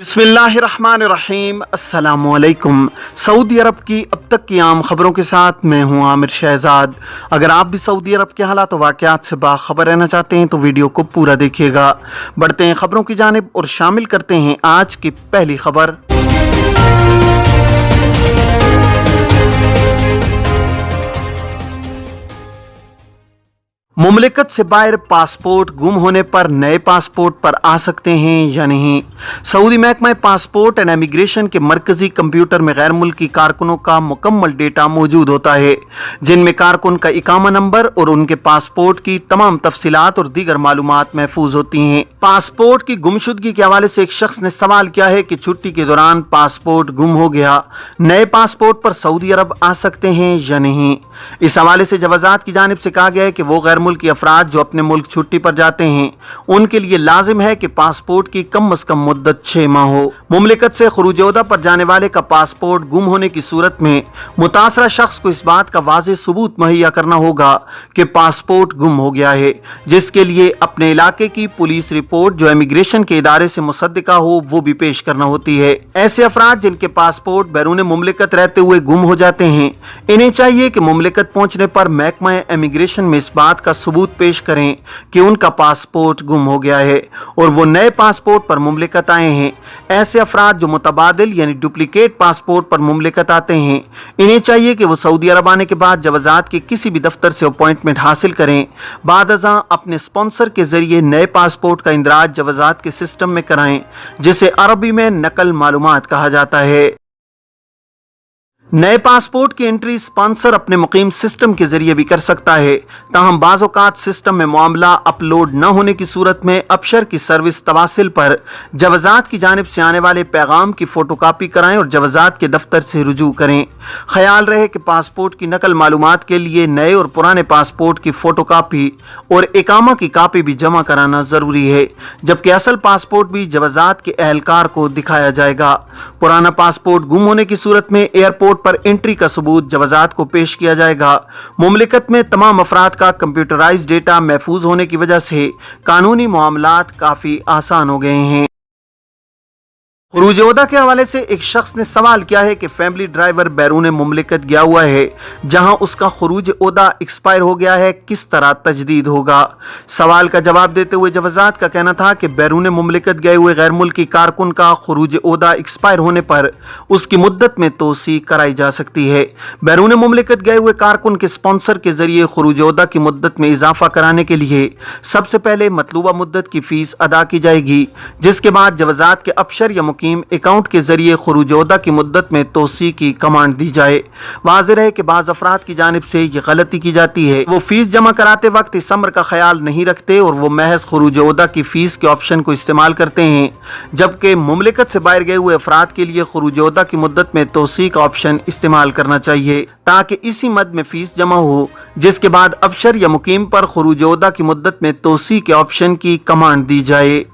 बिस्मिल्लाहिर्रहमानिर्रहीम। अस्सलामुअलैकुम। सऊदी अरब की अब तक की आम खबरों के साथ मैं हूं आमिर शहजाद। अगर आप भी सऊदी अरब के हालात और वाक़यात से बाखबर रहना चाहते हैं तो वीडियो को पूरा देखिएगा। बढ़ते हैं खबरों की जानिब और शामिल करते हैं आज की पहली खबर। मुमलिकत से बाहर पासपोर्ट गुम होने पर नए पासपोर्ट पर आ सकते हैं या नहीं। सऊदी महकमा पासपोर्ट एंड इमिग्रेशन के मरकजी कंप्यूटर में गैर मुल्की कारकुनों का मुकम्मल डेटा मौजूद होता है, जिनमें कारकुन का इकामा नंबर और उनके पासपोर्ट की तमाम तफसीलात और दीगर मालूमात महफूज होती हैं। पासपोर्ट की गुमशुदगी के हवाले से एक शख्स ने सवाल किया है कि छुट्टी के दौरान पासपोर्ट गुम हो गया, नए पासपोर्ट पर सऊदी अरब आ सकते हैं या नहीं। इस हवाले से जवाजात की जानिब से कहा गया है कि वो गैर मुल्की अफराद जो अपने मुल्क छुट्टी पर जाते हैं उनके लिए लाजिम है कि पासपोर्ट की कम अज कम मुद्दत 6 माह हो। मुमलिकत से खुरूज ओहदा पर जाने वाले का पासपोर्ट गुम होने की सूरत में मुतासरा शख्स को इस बात का वाज़ेह सबूत मुहैया करना होगा कि पासपोर्ट गुम हो गया है, जिसके लिए अपने इलाके की पुलिस रिपोर्ट जो इमिग्रेशन के इदारे से मुसद्दिका हो वो भी पेश करना होती है। ऐसे अफराद जिनके पासपोर्ट बैरून मुमलिकत रहते हुए गुम हो जाते हैं, इन्हें चाहिए कि मुमलिकत पहुंचने पर महकमा इमिग्रेशन में इस बात का सबूत पेश करें कि उनका पासपोर्ट गुम हो गया है और वो नए पासपोर्ट पर मुमलिकत आए हैं। ऐसे अफराद जो मुतबादिल यानी डुप्लीकेट पासपोर्ट पर मुमलिकत आते हैं, इन्हें चाहिए कि वो सऊदी अरब आने के बाद जवाजात के किसी भी दफ्तर से अपॉइंटमेंट हासिल करें, बाद अज़ां अपने स्पॉन्सर के जरिए नए पासपोर्ट का इंदराज जवाजात के सिस्टम में कराएं, जिसे अरबी में नकल मालूमात कहा जाता है। नए पासपोर्ट की एंट्री स्पॉन्सर अपने मुकीम सिस्टम के जरिए भी कर सकता है, ताहम बाज़ औक़ात सिस्टम में मामला अपलोड न होने की सूरत में अबशर की सर्विस तवासिल पर जवाजात की जानिब से आने वाले पैगाम की फ़ोटोकॉपी कराएं और जवाजात के दफ्तर से रुजू करें। ख्याल रहे कि पासपोर्ट की नकल मालूमात के लिए नए और पुराने पासपोर्ट की फ़ोटोकॉपी और इकामा की कापी भी जमा कराना ज़रूरी है, जबकि असल पासपोर्ट भी जवाजात के एहलकार को दिखाया जाएगा। पुराना पासपोर्ट गुम होने की सूरत में एयरपोर्ट पर एंट्री का सबूत जवाजात को पेश किया जाएगा। मुमलिकत में तमाम अफराद का कंप्यूटराइज्ड डेटा महफूज होने की वजह से कानूनी मामलात काफी आसान हो गए हैं। खुरूज ओहदा के हवाले से एक शख्स ने सवाल किया है कि फैमिली ड्राइवर बैरून मुमलिकत गया हुआ है जहां उसका खुरूज ओहदा एक्सपायर हो गया है, किस तरह तजदीद होगा। सवाल का जवाब देते हुए जवाजात का कहना था कि बैरून मुमलिकत गए हुए गैर मुल्की कारकुन का खुरूज ओहदा एक्सपायर होने पर उसकी मुद्दत में तोसी कराई जा सकती है। बैरून मुमलिकत गए हुए कारकुन के स्पॉन्सर के जरिए खुरूज ओहदा की मुद्दत में इजाफा कराने के लिए सबसे पहले मतलूबा मुद्दत की फीस अदा की जाएगी, जिसके बाद जवाजात के अबशर या अकाउंट के जरिए खुरूज ओहदा की मुद्दत में तोसी की कमांड दी जाए। वाज़ेह है कि बाज़ अफराद की जानिब से ये गलती की जाती है, वो फीस जमा कराते वक्त इस अमर का ख्याल नहीं रखते और वो महज खुरूज ओहदा की फीस के ऑप्शन को इस्तेमाल करते हैं, जबकि मुमलिकत से बाहर गए हुए अफराद के लिए खुरूज ओहदा की मुद्दत में तोसी का ऑप्शन इस्तेमाल करना चाहिए, ताकि इसी मद में फीस जमा हो, जिसके बाद अबशर या मुकीम पर खुरूज ओहदा की मुद्दत में तोसी के ऑप्शन की कमांड दी जाए।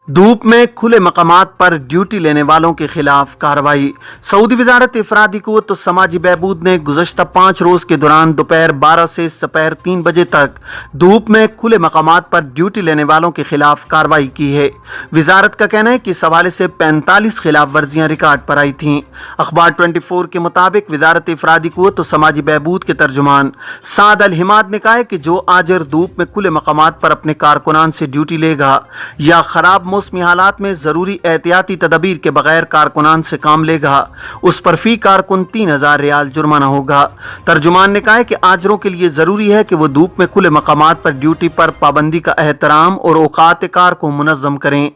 धूप में खुले मकामात पर ड्यूटी लेने वालों के खिलाफ कार्रवाई। सऊदी वजारत इफरादी कुव्वत और समाजी बहबूद ने गुज़श्ता 5 रोज के दौरान दोपहर 12 से दोपहर 3 बजे तक धूप में खुले मकामात पर ड्यूटी लेने वालों के खिलाफ कार्रवाई की है। वजारत का कहना है कि इस हवाले से 45 खिलाफ वर्जियाँ रिकॉर्ड पर आई थीं। अखबार 24 के मुताबिक वजारत इफरादी कुव्वत और समाजी बहबूद के तर्जुमान साद अल हिमाद ने कहा है कि जो आजर धूप में खुले मकामात पर अपने कारकुनान से ड्यूटी लेगा या खराब मौसमी हालात में जरूरी एहतियाती तदबीर के बगैर कारकुनान से काम लेगा, उस पर फी कारकुन 3000 रियाल जुर्माना होगा। तर्जुमान ने कहा है कि आजरों के लिए जरूरी है कि वो धूप में खुले मकामात पर ड्यूटी पर पाबंदी का एहतराम और औकात कार को मुनज़्ज़म करें।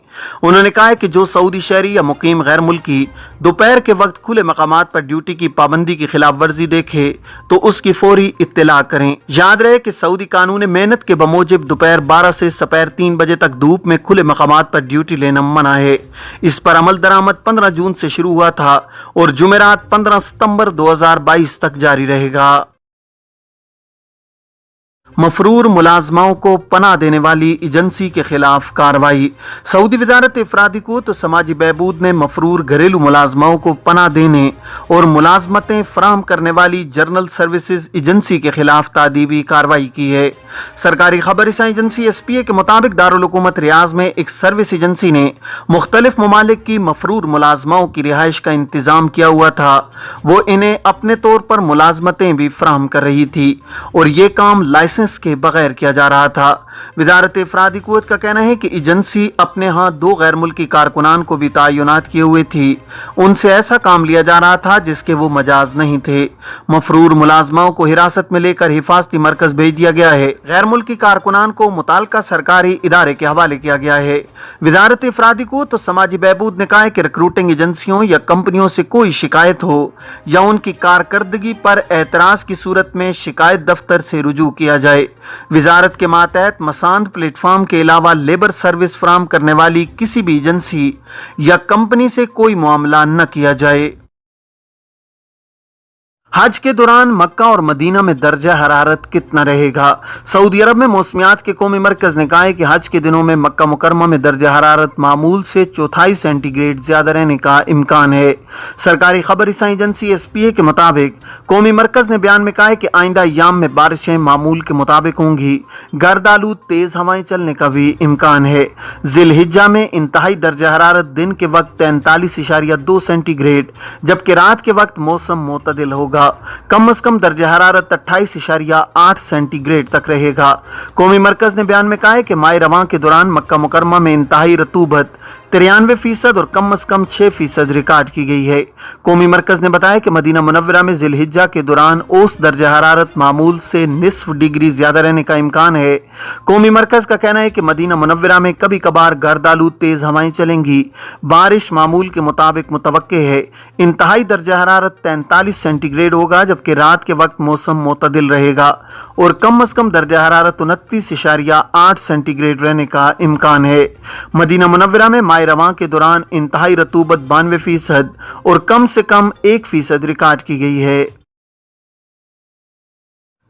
उन्होंने कहा है कि जो सऊदी शहरी या मुकीम गैर मुल्की दोपहर के वक्त खुले मकामात पर ड्यूटी की पाबंदी की खिलाफ वर्जी देखे तो उसकी फौरी इत्तला करें। याद रहे कि सऊदी कानून मेहनत के बमूजिब दोपहर 12 से दोपहर 3 बजे तक धूप में खुले मकामात पर ड्यूटी लेना मना है। इस पर अमल दरामद 15 जून से शुरू हुआ था और जुमेरात 15 सितंबर 2022 तक जारी रहेगा। मफरूर मुलाजमाओं को पनाह देने वाली एजेंसी के खिलाफ कार्रवाई। सऊदी वजारत अफरादी को तो समाजी बहबूद ने मफरूर घरेलू मुलाजमाओं को पनाह देने और मुलाजमतें फराहम करने वाली जर्नल सर्विसेज एजेंसी के खिलाफ तादीबी कार्रवाई की है। सरकारी खबर रसाई एजेंसी SPA के मुताबिक दारुल हुकूमत रियाज में एक सर्विस एजेंसी ने मुख्तलिफ ममालिक की मफरूर मुलाजमाओं की रिहाइश का इंतजाम किया हुआ था। वो इन्हें अपने तौर पर मुलाजमतें भी फराहम कर रही थी और ये काम लाइसेंस के बगैर किया जा रहा था। वजारत अफरादी कुव्वत का कहना है कि एजेंसी अपने यहाँ 2 गैर मुल्की कारकुनान को भी तयनात किए हुए थी। उनसे ऐसा काम लिया जा रहा था जिसके वो मजाज नहीं थे। मफरूर मुलाजमाओं को हिरासत में लेकर हिफाजती मरकज भेज दिया गया है। गैर मुल्की कारकुनान को मुताल्लिका सरकारी इदारे के हवाले किया गया है। वजारत अफरादी को तो समाजी बहबूद ने कहा है कि रिक्रूटिंग एजेंसियों या कंपनियों से कोई शिकायत हो या उनकी कारकर्दगी पर एतराज की सूरत में शिकायत दफ्तर से रुजू किया जाए। वजारत के मातहत मसांद प्लेटफॉर्म के अलावा लेबर सर्विस फराहम करने वाली किसी भी एजेंसी या कंपनी से कोई मामला न किया जाए। हज के दौरान मक्का और मदीना में दर्जा हरारत कितना रहेगा? सऊदी अरब में मौसमियात के कौमी मरकज ने कहा है कि हज के दिनों में मक्का मुकरमा में दर्जा हरारत मामूल से 4 सेंटीग्रेड ज्यादा रहने का इम्कान है। सरकारी खबर रसाई एजेंसी SPA के मुताबिक कौमी मरकज ने बयान में कहा है कि आइंदा अय्याम में बारिशें मामूल के मुताबिक होंगी। गर्दालूद तेज हवाएं चलने का भी इम्कान है। जिलहिज्जा में इंतहाई दर्जा हरारत दिन के वक्त 43.2 सेंटीग्रेड जबकि रात के वक्त मौसम मोतदिल होगा। कम से कम दर्जा हरारत 28.8 सेंटीग्रेड तक रहेगा। कौमी मरकज ने बयान में कहा है कि माह रवां के दौरान मक्का मुकरमा में इंतहाई रतूबत 93% और कम से कम 6% रिकॉर्ड की गई है। कौमी मरकज ने बताया कि मदीना मुनव्वरा में जिलहिज्जा के दौरान औसत दर्जा हरारत मामूल से निस्फ डिग्री ज्यादा रहने का इम्कान है। कौमी मरकज का कहना है कि मदीना मुनव्वरा में कभी कभार गर्दालूद तेज हवाएं चलेंगी। बारिश मामूल के मुताबिक मुतवक्के है। इंतहाई दर्जा हरारत 43 सेंटीग्रेड होगा जबकि रात के वक्त मौसम मोतदिल रहेगा और कम से कम दर्जा हरारत 29.8 सेंटीग्रेड रहने का इम्कान है। मदीना मुनव्वरा में माह रवां के दौरान इंतहाई रतूबत 92% और कम से कम 1% रिकॉर्ड की गई है।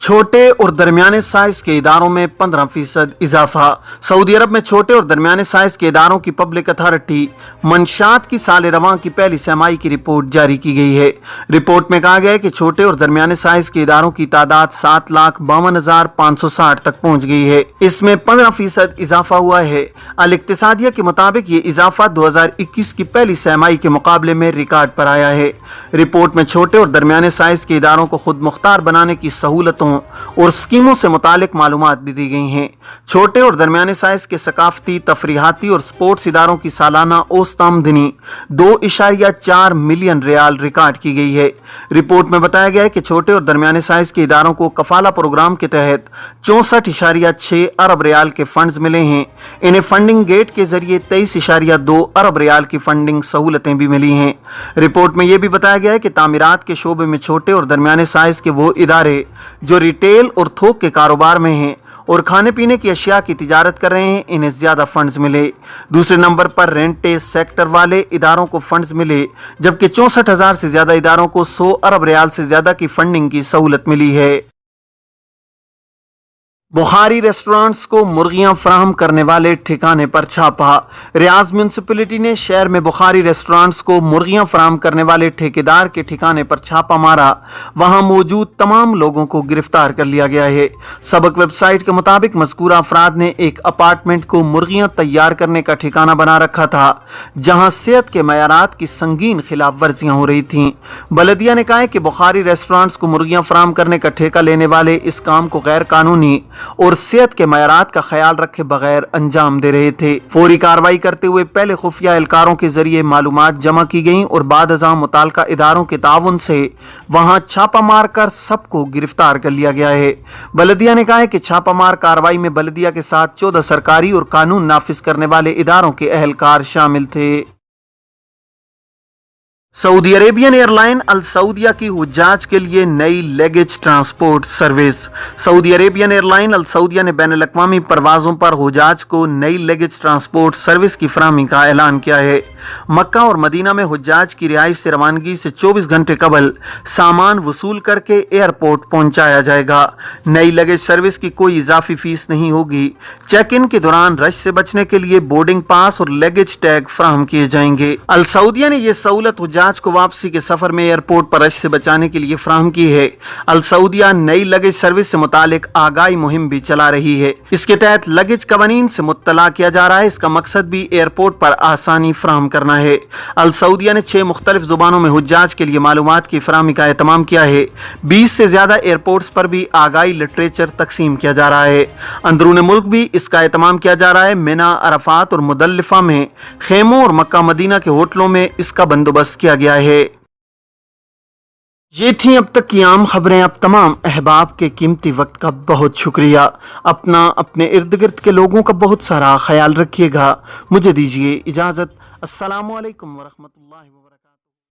छोटे और दरमियाने साइज के इदारों में 15% इजाफा। सऊदी अरब में छोटे और दरमियाने साइज के इदारों की पब्लिक अथॉरिटी मंशात की साल रवां की पहली सहमाही की रिपोर्ट जारी की गई है। रिपोर्ट में कहा गया है कि छोटे और दरमियाने साइज के इदारों की तादाद 7,52,560 तक पहुंच गई है। इसमें 15% इजाफा हुआ है। अल इक्तिसादिया के मुताबिक ये इजाफा 2021 की पहली सहमाही के मुकाबले में रिकॉर्ड पर आया है। रिपोर्ट में छोटे और दरमियाने साइज के इदारों को खुद मुख्तार बनाने की सहूलतों और स्कीमों से मुतालिक मालूमात भी दी गई हैं। छोटे और दरमियाने साइज के सकाफती, तफरीहाती और स्पोर्ट्स इदारों की सालाना औसत आमदनी 2.4 मिलियन रियाल रिकॉर्ड की गई है। रिपोर्ट में बताया गया है कि छोटे और दरमियाने साइज के इदारों को कफाला प्रोग्राम के तहत 64.6 अरब रियाल के फंड्स मिले हैं। इन्हें फंडिंग गेट के जरिए 23.2 अरब रियाल की फंडिंग सहूलतें भी मिली हैं। रिपोर्ट में यह भी बताया गया है कि तामीरात के शोबे में छोटे और दरमियाने साइज के वो इदारे जो रिटेल और थोक के कारोबार में हैं और खाने पीने की अशिया की तिजारत कर रहे हैं, इन्हें ज्यादा फंड्स मिले। दूसरे नंबर पर रेंटेज सेक्टर वाले इदारों को फंड्स मिले जबकि 64,000 से ज्यादा इदारों को 100 अरब रियाल से ज्यादा की फंडिंग की सहूलत मिली है। बुखारी रेस्टोरेंट्स को मुर्गियां फराहम करने वाले ठिकाने पर छापा। रियाज म्यूनसिपलिटी ने शहर में बुखारी रेस्टोरेंट्स को मुर्गियां फराहम करने वाले ठेकेदार के ठिकाने पर छापा मारा। वहां मौजूद तमाम लोगों को गिरफ्तार कर लिया गया है। सबक वेबसाइट के मुताबिक मज़कूरा अफराद ने एक अपार्टमेंट को मुर्गियां तैयार करने का ठिकाना बना रखा था जहां सेहत के मयारात की संगीन खिलाफ वर्जियां हो रही थीं। बलदिया ने कहा है कि बुखारी रेस्टोरेंट्स को मुर्गियां फराहम करने का ठेका लेने वाले इस काम को गैर कानूनी और सेहत के मयारात का ख्याल रखे बगैर अंजाम दे रहे थे। फौरी कार्रवाई करते हुए पहले खुफिया एहलकारों के जरिए मालूमात जमा की गईं और बाद अज़ां मुताल्लिका इदारों के ताउन से वहां छापा मार कर सबको गिरफ्तार कर लिया गया है। बलदिया ने कहा है कि छापामार कार्रवाई में बलदिया के साथ 14 सरकारी और कानून नाफिज करने वाले इदारों के एहलकार शामिल थे। Saudi Arabian airline Al Saudia की हुज्जाज के लिए नई luggage transport service. Saudi Arabian airline Al Saudia ने बैन अल-अक़वामी परवाज़ों पर हुज्जाज को नई लगेज ट्रांसपोर्ट सर्विस की फराहमी का ऐलान किया है। मक्का और मदीना में हुज्जाज की रिहाइश से रवानगी से 24 घंटे कबल सामान वसूल करके एयरपोर्ट पहुंचाया जाएगा। नई लगेज सर्विस की कोई इजाफी फीस नहीं होगी। चेक इन के दौरान रश से बचने के लिए बोर्डिंग पास और लगेज टैग फराहम किए जाएंगे। अल सऊदिया ने यह सहूलत हुज्जाज को वापसी के सफर में एयरपोर्ट पर रश से बचाने के लिए फराहम की है। अल सऊदिया नई लगेज सर्विस से मुतालिक आगाही मुहिम भी चला रही है। इसके तहत लगेज कवानीन से मुत्तला किया जा रहा है। इसका मकसद भी एयरपोर्ट पर आसानी फराहम करना है। अल सऊदिया ने 6 मुख्तलिफ जुबानों में हुज्जाज के लिए मालूमात की फराहमी का एहतमाम किया है। 20 से ज्यादा एयरपोर्ट्स पर भी आगाही लिटरेचर तकसीम किया जा रहा है। अंदरून मुल्क भी इसका एहतमाम किया जा रहा है। मिना, अरफात और मुदल्लिफा में खेमों और मक्का मदीना के होटलों में इसका बंदोबस्त किया गया है। ये थी अब तक की आम खबरें। अब तमाम अहबाब के कीमती वक्त का बहुत शुक्रिया। अपना, अपने इर्द गिर्द के लोगों का बहुत सारा ख्याल रखिएगा। मुझे दीजिए इजाज़त। अस्सलामु अलैकुम वरहमतुल्लाहि व बरकातुहू।